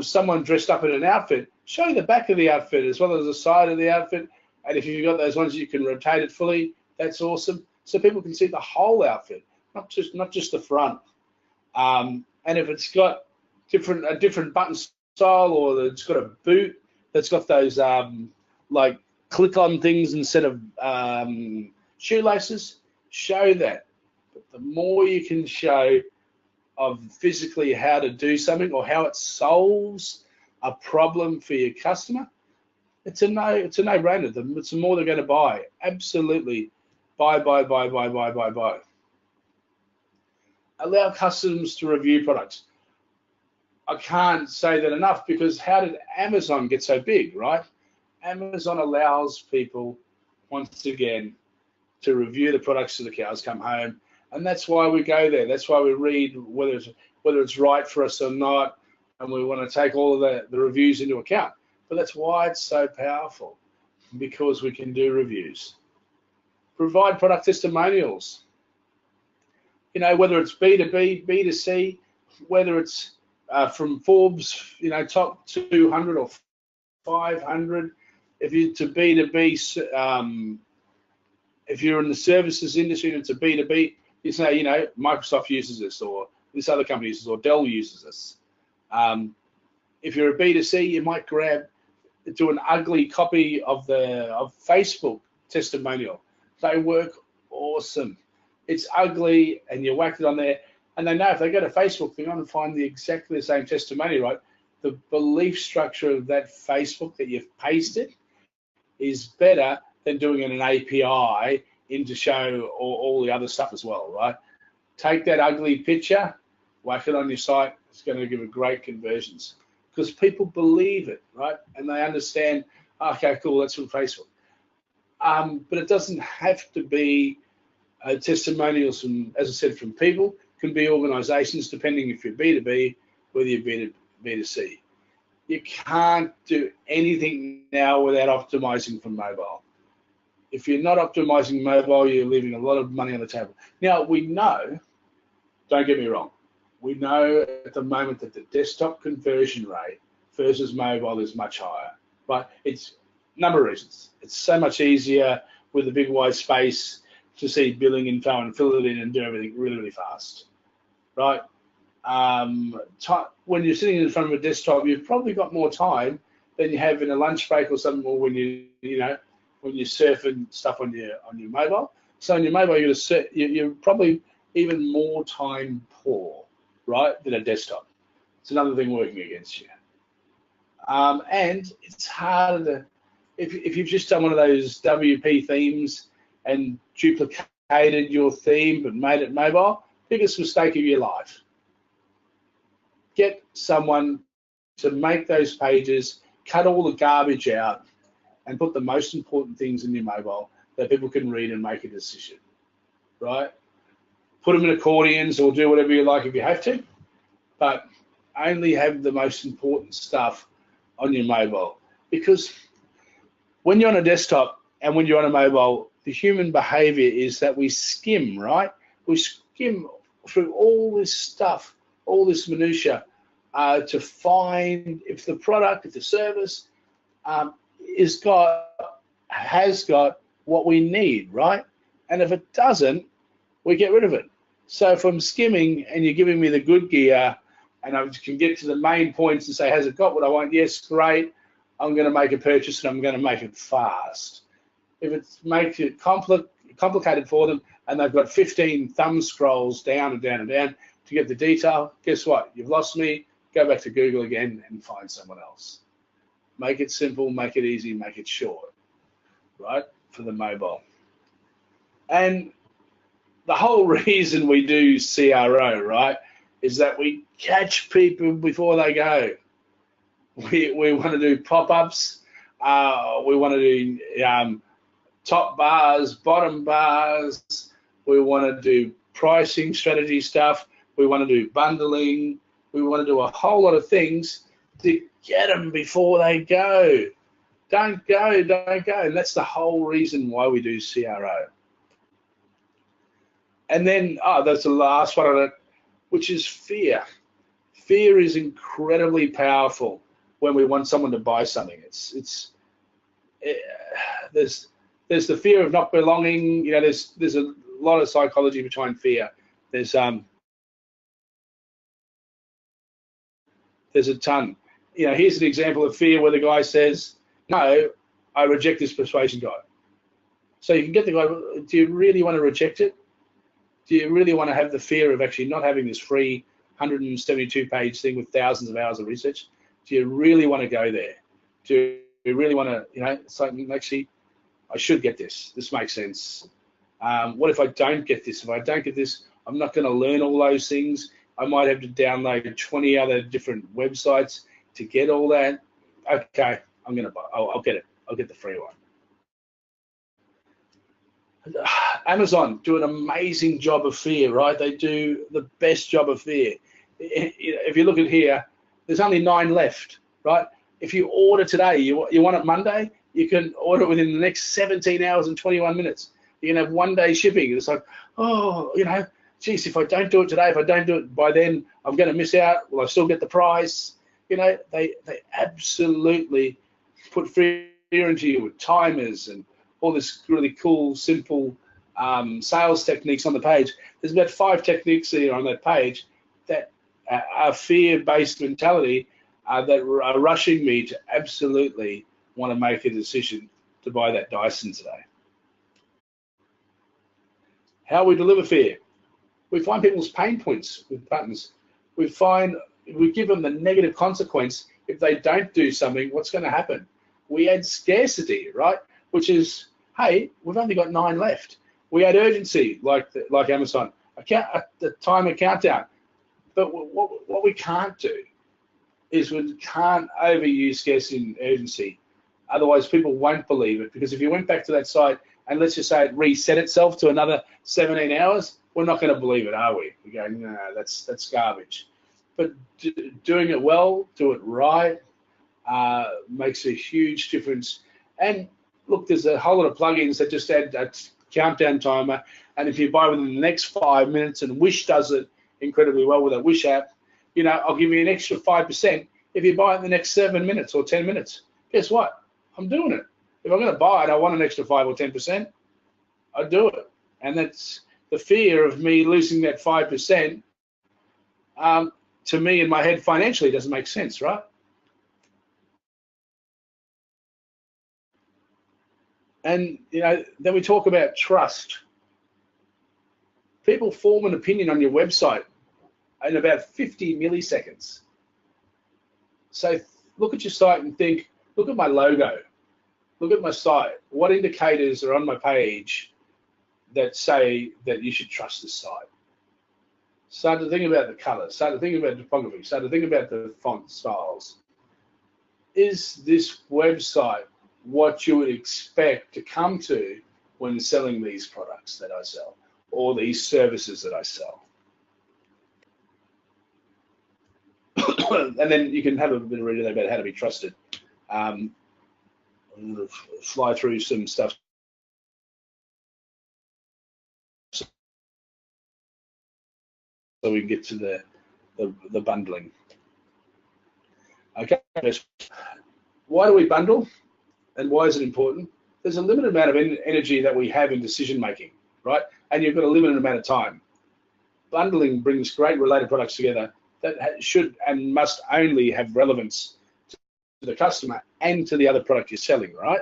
someone dressed up in an outfit, show the back of the outfit as well as the side of the outfit. And if you've got those ones you can rotate it fully, that's awesome. So people can see the whole outfit, not just the front. And if it's got a different button style, or it's got a boot that's got those like click-on things instead of shoelaces. Show that. But the more you can show of physically how to do something or how it solves a problem for your customer, it's a no-brainer. It's the more they're going to buy. Absolutely, buy. Allow customers to review products. I can't say that enough, because how did Amazon get so big, right? Amazon allows people, once again, to review the products till the cows come home, and that's why we go there. That's why we read whether it's right for us or not, and we want to take all of the reviews into account. But that's why it's so powerful, because we can do reviews. Provide product testimonials. You know, whether it's B2B, B2C, whether it's from Forbes, you know, top 200 or 500. If you're to B2B, if you're in the services industry and it's a B2B, you say, you know, Microsoft uses this, or this other company uses, or Dell uses this. If you're a B2C, you might do an ugly copy of Facebook testimonial. They work awesome. It's ugly, and you whack it on there, and they know if they go to Facebook, they're going to find exactly the same testimony, right? The belief structure of that Facebook that you've pasted is better than doing an API in to show all the other stuff as well, right? Take that ugly picture, whack it on your site. It's going to give it great conversions, because people believe it, right? And they understand, okay, cool, that's from Facebook. But it doesn't have to be testimonials from, as I said, from people. It can be organizations, depending if you're B2B, whether you're B2C. You can't do anything now without optimizing for mobile. If you're not optimizing mobile, you're leaving a lot of money on the table. Now, we know, don't get me wrong, we know at the moment that the desktop conversion rate versus mobile is much higher, but it's a number of reasons. It's so much easier with a big wide space to see billing info and fill it in and do everything really, really fast, right? When you're sitting in front of a desktop, you've probably got more time than you have in a lunch break or something, or when when you're surfing stuff on your mobile. So on your mobile, you're probably even more time poor, right, than a desktop. It's another thing working against you. And it's harder to, if you've just done one of those WP themes and duplicated your theme but made it mobile, biggest mistake of your life. Get someone to make those pages, cut all the garbage out, and put the most important things in your mobile that people can read and make a decision, right? Put them in accordions or do whatever you like if you have to, but only have the most important stuff on your mobile. Because when you're on a desktop and when you're on a mobile, the human behavior is that we skim, right? We skim through all this stuff, all this minutia, to find if the product, if the service has got what we need, right? And if it doesn't, we get rid of it. So if I'm skimming and you're giving me the good gear, and I can get to the main points and say, has it got what I want? Yes, great. I'm going to make a purchase, and I'm going to make it fast. If it makes it complicated for them, and they've got 15 thumb scrolls down and down and down to get the detail, guess what? You've lost me. Go back to Google again and find someone else. Make it simple, make it easy, make it short, right, for the mobile. And the whole reason we do CRO, right, is that we catch people before they go. We want to do pop-ups. We want to do top bars, bottom bars. We want to do pricing strategy stuff. We want to do bundling. We want to do a whole lot of things to get them before they go. Don't go. And that's the whole reason why we do CRO. And then, that's the last one on it, which is fear. Fear is incredibly powerful when we want someone to buy something. There's the fear of not belonging. You know, there's a lot of psychology behind fear. There's There's a ton. You know, here's an example of fear where the guy says, no, I reject this persuasion guide. So you can get the guy, do you really want to reject it? Do you really want to have the fear of actually not having this free 172-page thing with thousands of hours of research? Do you really want to go there? Do you really want to, you know, it's like, actually, I should get this. This makes sense. What if I don't get this? If I don't get this, I'm not going to learn all those things. I might have to download 20 other different websites to get all that. Okay, I'm going to buy. I'll get it. I'll get the free one. Amazon do an amazing job of fear, right? They do the best job of fear. If you look at here, there's only 9 left, right? If you order today, you want it Monday, you can order it within the next 17 hours and 21 minutes. You can have 1-day shipping. It's like, oh, you know, geez, if I don't do it today, if I don't do it by then, I'm going to miss out. Will I still get the price? You know, they absolutely put fear into you with timers and all this really cool, simple sales techniques on the page. There's about 5 techniques here on that page that are fear-based mentality that are rushing me to absolutely want to make a decision to buy that Dyson today. How we deliver fear. We find people's pain points with buttons. We give them the negative consequence. If they don't do something, what's going to happen? We add scarcity, right? Which is, hey, we've only got 9 left. We add urgency, like Amazon, the timer countdown. But what we can't do is we can't overuse scarcity and urgency. Otherwise, people won't believe it. Because if you went back to that site and let's just say it reset itself to another 17 hours, we're not going to believe it, are we? We go, no, that's garbage. But doing it well, do it right, makes a huge difference. And look, there's a whole lot of plugins that just add a countdown timer. And if you buy within the next 5 minutes, and Wish does it incredibly well with a Wish app, you know, I'll give you an extra 5% if you buy it in the next 7 minutes or 10 minutes. Guess what? I'm doing it. If I'm going to buy it, I want an extra 5 or 10%. I do it. And that's the fear of me losing that 5%. To me, in my head, financially, doesn't make sense, right? And, you know, then we talk about trust. People form an opinion on your website in about 50 milliseconds. So look at your site and think, look at my logo. Look at my site. What indicators are on my page that say that you should trust this site? Start to think about the colors. Start to think about typography. Start to think about the font styles. Is this website what you would expect to come to when selling these products that I sell or these services that I sell? And then you can have a bit of reading about how to be trusted. Fly through some stuff so we can get to the bundling. Okay, why do we bundle and why is it important? There's a limited amount of energy that we have in decision making, right? And you've got a limited amount of time. Bundling brings great related products together that should and must only have relevance to the customer and to the other product you're selling, right?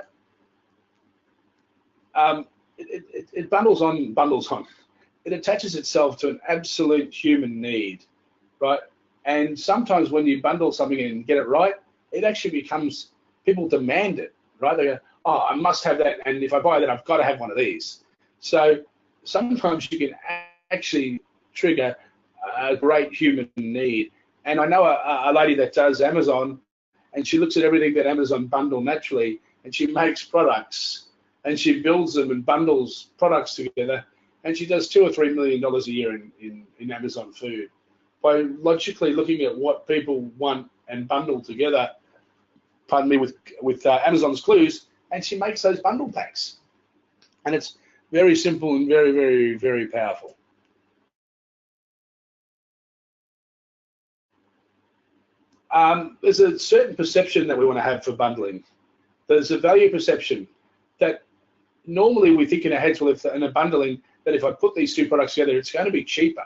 It bundles on, bundles on. It attaches itself to an absolute human need, right? And sometimes when you bundle something and get it right, it actually becomes, people demand it, right? They go, oh, I must have that, and if I buy that, I've got to have one of these. So sometimes you can actually trigger a great human need. And I know a lady that does Amazon, and she looks at everything that Amazon bundle naturally, and she makes products, and she builds them and bundles products together, and she does $2 or $3 million a year in Amazon food by logically looking at what people want and bundle together, pardon me, with Amazon's clues, and she makes those bundle packs. And it's very simple and very, very, very powerful. There's a certain perception that we want to have for bundling. There's a value perception that normally we think in our heads, well, if in a bundling, that if I put these 2 products together, it's going to be cheaper,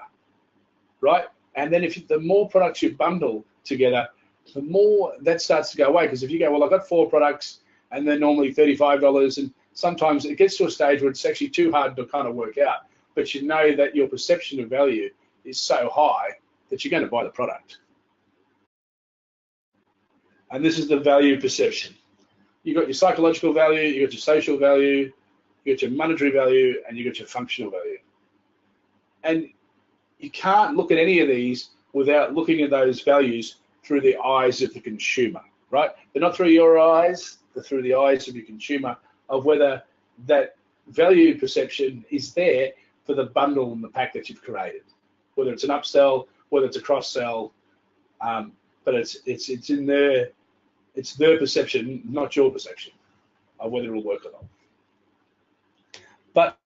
right? And then if the more products you bundle together, the more that starts to go away. Because if you go, well, I've got 4 products and they're normally $35, and sometimes it gets to a stage where it's actually too hard to kind of work out. But you know that your perception of value is so high that you're going to buy the product. And this is the value perception. You've got your psychological value, you've got your social value, you got your monetary value, and you got your functional value. And you can't look at any of these without looking at those values through the eyes of the consumer, right? They're not through your eyes, they're through the eyes of your consumer, of whether that value perception is there for the bundle and the pack that you've created, whether it's an upsell, whether it's a cross-sell, but it's in it's their perception, not your perception, of whether it'll work or not. But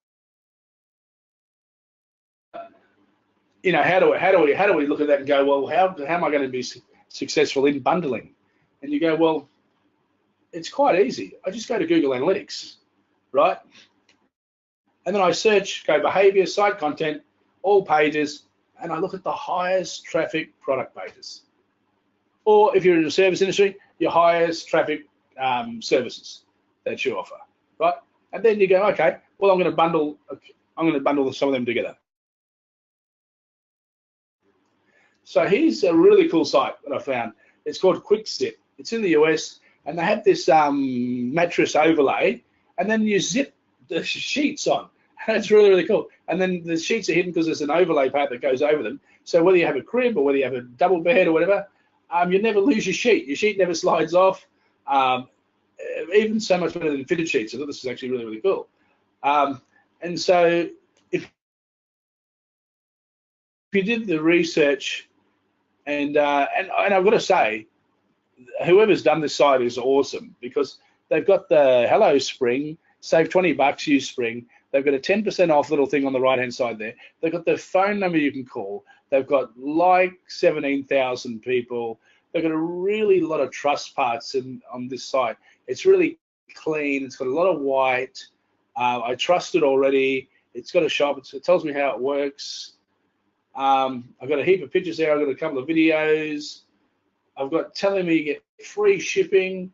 you know, how do we look at that and go, well, how am I going to be successful in bundling? And you go, well, it's quite easy. I just go to Google Analytics, right? And then I search, go behavior, site content, all pages, and I look at the highest traffic product pages. Or if you're in the service industry, your highest traffic services that you offer, right? And then you go, okay, well, I'm going to bundle some of them together. So here's a really cool site that I found. It's called QuickZip. It's in the US, and they have this mattress overlay, and then you zip the sheets on. That's really, really cool. And then the sheets are hidden because there's an overlay part that goes over them. So whether you have a crib or whether you have a double bed or whatever, you never lose your sheet. Your sheet never slides off. Even so much better than fitted sheets. I thought this is actually really, really cool. And so if you did the research, and I've got to say, whoever's done this site is awesome, because they've got the Hello Spring, save $20, use Spring. They've got a 10% off little thing on the right-hand side there. They've got the phone number you can call. They've got like 17,000 people. They've got a really lot of trust parts on this site. It's really clean. It's got a lot of white. I trust it already. It's got a shop. It tells me how it works. I've got a heap of pictures there. I've got a couple of videos. I've got telling me you get free shipping,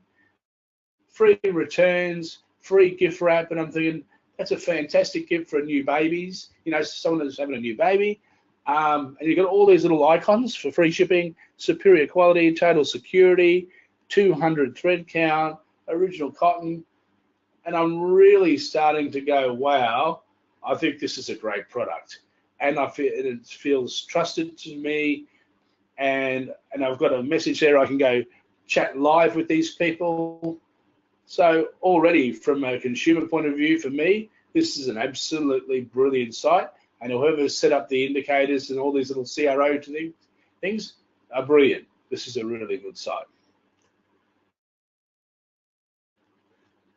free returns, free gift wrap, and I'm thinking that's a fantastic gift for new babies. You know, someone that's having a new baby. And you've got all these little icons for free shipping, superior quality, total security, 200 thread count, original cotton. And I'm really starting to go, wow, I think this is a great product. And I feel it feels trusted to me. And I've got a message there. I can go chat live with these people. So already from a consumer point of view, for me, this is an absolutely brilliant site. And whoever's set up the indicators and all these little CRO things are brilliant. This is a really good site.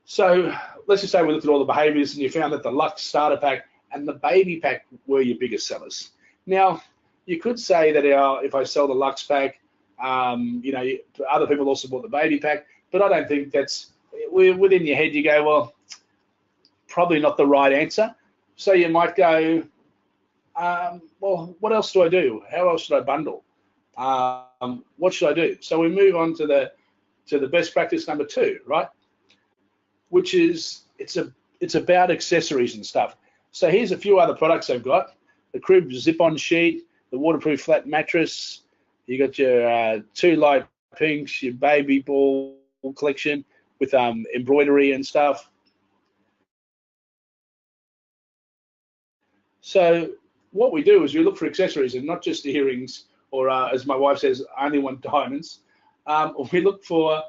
So let's just say we looked at all the behaviors and you found that the Luxe starter pack and the baby pack were your biggest sellers. Now, you could say that if I sell the Luxe pack, you know, other people also bought the baby pack, but I don't think that's, within your head you go, well, probably not the right answer. So you might go, well, what else do I do? How else should I bundle? What should I do? So we move on to the best practice number 2, right? Which is, it's about accessories and stuff. So here's a few other products I've got: the crib zip-on sheet, the waterproof flat mattress. You got your 2 light pinks, your baby ball collection with embroidery and stuff. So what we do is we look for accessories and not just earrings, or as my wife says, I only want diamonds. We look for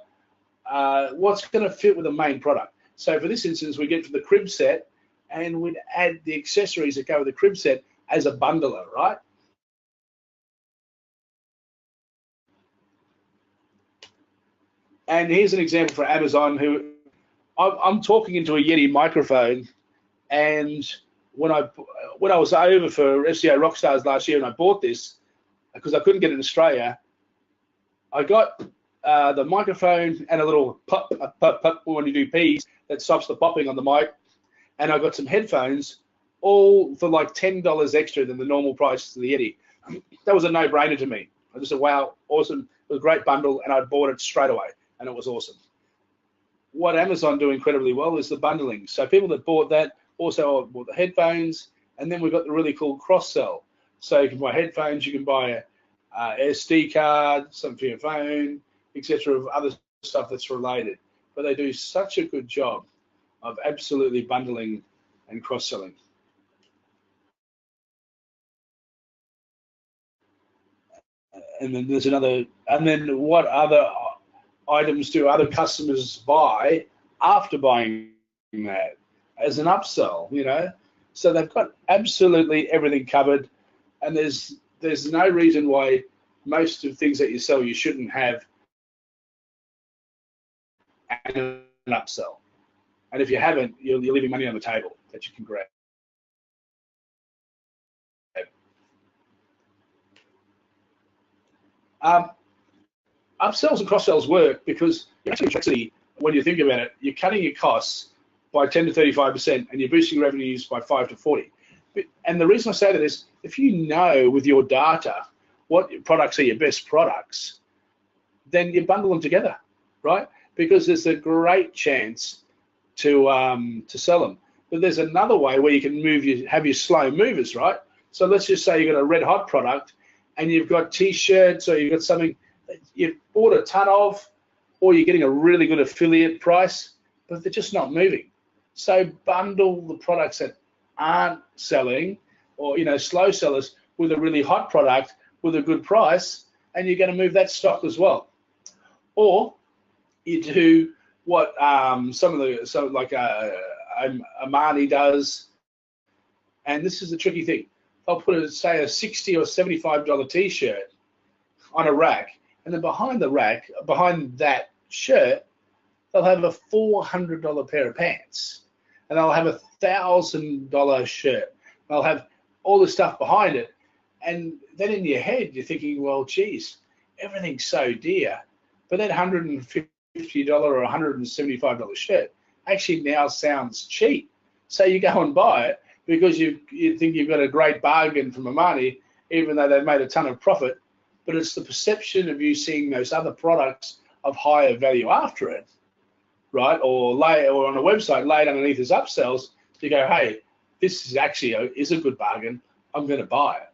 what's going to fit with the main product. So for this instance, we get to the crib set and we'd add the accessories that go with the crib set as a bundler, right? And here's an example for Amazon, who I'm talking into a Yeti microphone, and when I was over for SEO Rockstars last year and I bought this because I couldn't get it in Australia, I got the microphone and a little pop when you do P's that stops the popping on the mic, and I got some headphones, all for like $10 extra than the normal price of the Yeti. That was a no-brainer to me. I just said, wow, awesome. was a great bundle, and I bought it straight away, and it was awesome. What Amazon do incredibly well is the bundling. So people that bought that also bought the headphones, and then we've got the really cool cross-sell. So you can buy headphones, you can buy a SD card, something for your phone, etc., of other stuff that's related. But they do such a good job of absolutely bundling and cross-selling. And then there's another, and then what other items do other customers buy after buying that as an upsell, you know? So they've got absolutely everything covered, and there's no reason why most of things that you sell you shouldn't have an upsell. And if you haven't, you're leaving money on the table that you can grab. Upsells and cross-sells work because actually, when you think about it, you're cutting your costs by 10 to 35%, and you're boosting revenues by 5 to 40. And the reason I say that is, if you know with your data what products are your best products, then you bundle them together, right? Because there's a great chance to sell them. But there's another way where you can have your slow movers, right? So let's just say you've got a red hot product, and you've got t-shirts, or you've got something that you've bought a ton of, or you're getting a really good affiliate price, but they're just not moving. So bundle the products that aren't selling, or slow sellers, with a really hot product with a good price, and you're going to move that stock as well. Or you do what like Armani does, and this is the tricky thing. They'll put say a $60 or $75 t-shirt on a rack, and then behind the rack, behind that shirt, they'll have a $400 pair of pants, and they'll have a $1,000 shirt. They'll have all the stuff behind it, and then in your head you're thinking, well, geez, everything's so dear, but that $150 or $175 shirt actually now sounds cheap. So you go and buy it because you think you've got a great bargain from Armani, even though they've made a ton of profit. But it's the perception of you seeing those other products of higher value after it, right? Or on a website laid underneath as upsells, you go, hey, this is actually is a good bargain. I'm going to buy it.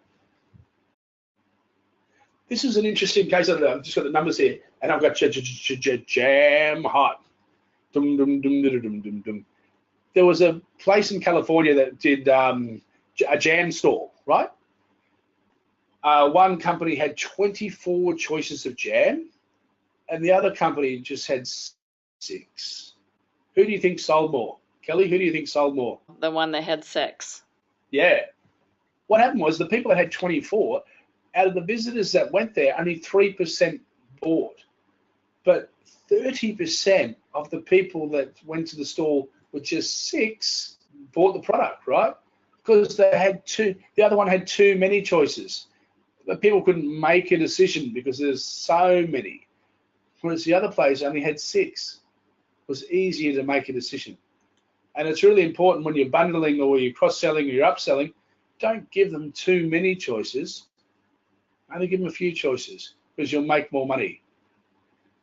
This is an interesting case. I've just got the numbers here, and I've got jam hot. Dum, dum, dum, dum, dum, dum, dum. There was a place in California that did a jam store, right? One company had 24 choices of jam, and the other company just had 6. Who do you think sold more? Kelly, who do you think sold more? The one that had 6. Yeah. What happened was the people that had 24, out of the visitors that went there, only 3% bought. But 30% of the people that went to the store with just 6 bought the product, right? Because they had the other one had too many choices. But people couldn't make a decision because there's so many. Whereas the other place only had 6. It was easier to make a decision. And it's really important when you're bundling or you're cross-selling or you're upselling, don't give them too many choices. Only give them a few choices because you'll make more money.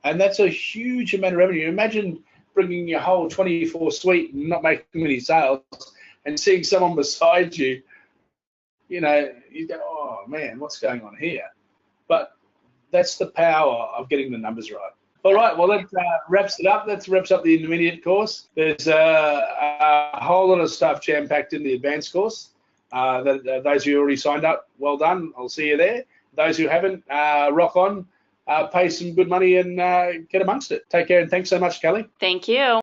And that's a huge amount of revenue. Imagine bringing your whole 24 suite and not making any sales, and seeing someone beside you, you go, oh man, what's going on here? But that's the power of getting the numbers right. All right, well, that wraps it up. That wraps up the intermediate course. There's a whole lot of stuff jam-packed in the advanced course. Those who already signed up, well done. I'll see you there. Those who haven't, rock on. Pay some good money and get amongst it. Take care, and thanks so much, Kelly. Thank you.